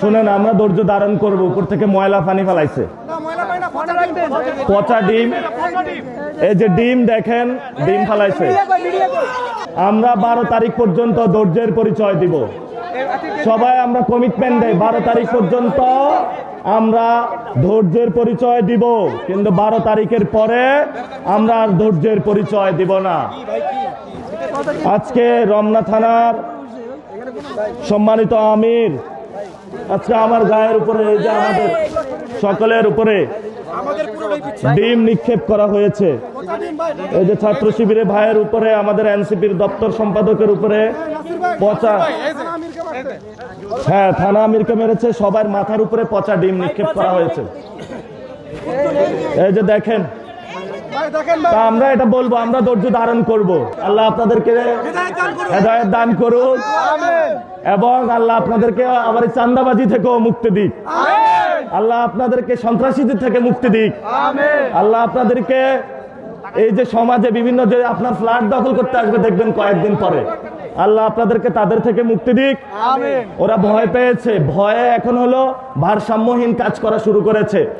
শুনেন, আমরা ধৈর্য ধারণ করব। উপর থেকে ময়লা পানি ফেলাইছে, পচা ডিম। এই যে ডিম দেখেন, ডিম ফেলাইছে। আমরা 12 তারিখ পর্যন্ত ধৈর্যের পরিচয় দিব। সবাই আমরা কমিটমেন্ট দেই, 12 তারিখ পর্যন্ত আমরা ধৈর্যের পরিচয় দিব, কিন্তু 12 তারিখের পরে আমরা আর ধৈর্যের পরিচয় দিব না। আজকে রমনা থানার সম্মানিত আমির, আজকে আমার গায়ের উপরে, এই যে আমাদের সকলের উপরে ডিম নিক্ষেপ করা হয়েছে। এই যে ছাত্র শিবিরের ভাইয়ের উপরে, আমাদের এনসিপির দপ্তর সম্পাদকের উপরে পচা, হ্যাঁ থানা আমিরকে মেরেছে, সবার মাথার উপরে পচা ডিম নিক্ষেপ করা হয়েছে। এই যে দেখেন, তা আমরা এটা বলবো, আমরা ধৈর্য ধারণ করব। আল্লাহ আপনাদেরকে হেদায়েত দান করুন এবং আল্লাহ আপনাদেরকে আবার চাঁদাবাজি থেকেও মুক্তি দিক। আল্লাহ আপনাদেরকে সন্ত্রাসীদের থেকে মুক্তি দিক। আল্লাহ আপনাদেরকে এই যে সমাজে বিভিন্ন যে আপনার ফ্ল্যাট দখল করতে আসবে দেখবেন কয়েকদিন পরে, আল্লাহ আপনাদেরকে তাদের থেকে মুক্তি দিক। ওরা ভয় পেয়েছে, ভয়ে এখন হলো ভারসাম্যহীন কাজ করা শুরু করেছে।